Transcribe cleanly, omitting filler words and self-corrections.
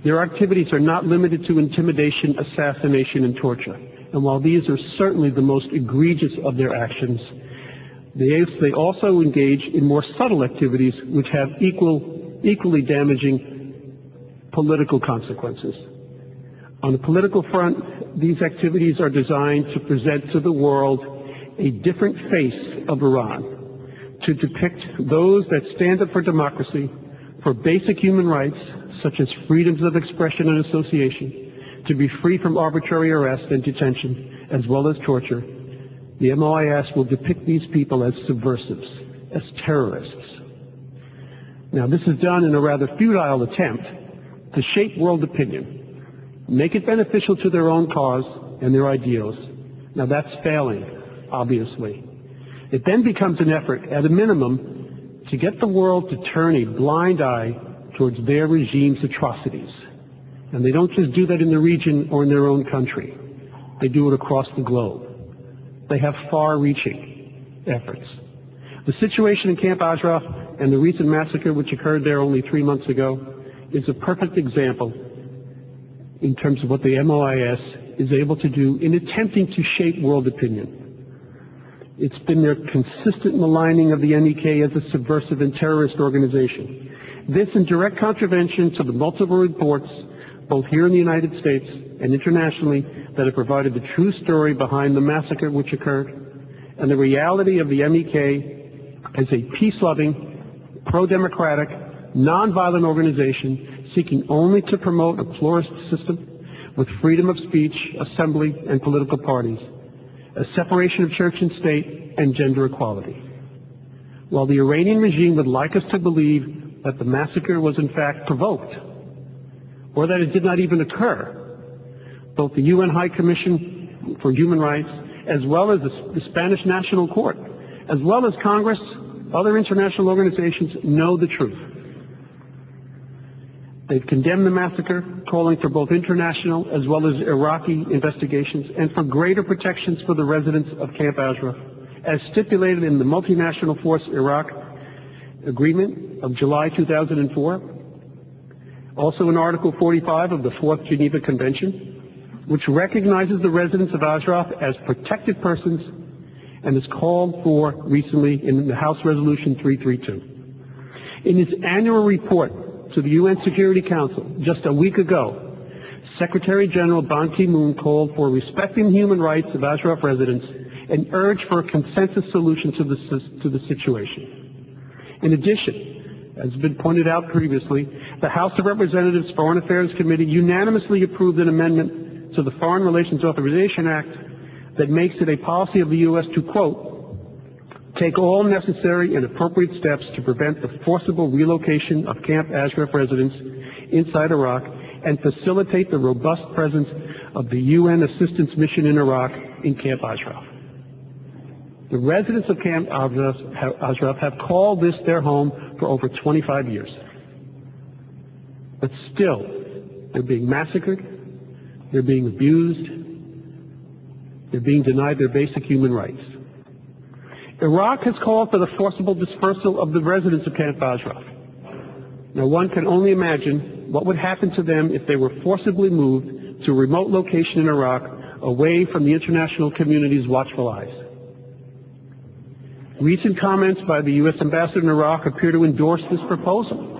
Their activities are not limited to intimidation, assassination, and torture. And while these are certainly the most egregious of their actions, they also engage in more subtle activities which have equally damaging political consequences. On the political front, these activities are designed to present to the world a different face of Iran, to depict those that stand up for democracy, for basic human rights, such as freedoms of expression and association, to be free from arbitrary arrest and detention, as well as torture. The MOIS will depict these people as subversives, as terrorists. Now, this is done in a rather futile attempt to shape world opinion, make it beneficial to their own cause and their ideals. Now, that's failing, obviously. It then becomes an effort, at a minimum, to get the world to turn a blind eye towards their regime's atrocities. And they don't just do that in the region or in their own country. They do it across the globe. They have far-reaching efforts. The situation in Camp Ashraf and the recent massacre which occurred there only 3 months ago is a perfect example in terms of what the MOIS is able to do in attempting to shape world opinion. It's been their consistent maligning of the NEK as a subversive and terrorist organization. This in direct contravention to the multiple reports, both here in the United States and internationally, that have provided the true story behind the massacre which occurred, and the reality of the MEK as a peace-loving, pro-democratic, non-violent organization seeking only to promote a pluralist system with freedom of speech, assembly, and political parties, a separation of church and state, and gender equality. While the Iranian regime would like us to believe that the massacre was in fact provoked, or that it did not even occur, both the UN High Commission for Human Rights, as well as the Spanish National Court, as well as Congress, other international organizations know the truth. They've condemned the massacre, calling for both international as well as Iraqi investigations and for greater protections for the residents of Camp Ashraf, as stipulated in the Multinational Force Iraq Agreement of July 2004, also in Article 45 of the Fourth Geneva Convention, which recognizes the residents of Ashraf as protected persons and is called for recently in the House Resolution 332. In its annual report to the UN Security Council just a week ago, Secretary General Ban Ki-moon called for respecting human rights of Ashraf residents and urged for a consensus solution to the situation. In addition, as has been pointed out previously, the House of Representatives Foreign Affairs Committee unanimously approved an amendment to the Foreign Relations Authorization Act that makes it a policy of the U.S. to, quote, take all necessary and appropriate steps to prevent the forcible relocation of Camp Ashraf residents inside Iraq and facilitate the robust presence of the UN assistance mission in Iraq in Camp Ashraf. The residents of Camp Ashraf have called this their home for over 25 years. But still, they're being massacred, they're being abused, they're being denied their basic human rights. Iraq has called for the forcible dispersal of the residents of Camp Ashraf. Now, one can only imagine what would happen to them if they were forcibly moved to a remote location in Iraq away from the international community's watchful eyes. Recent comments by the U.S. ambassador in Iraq appear to endorse this proposal.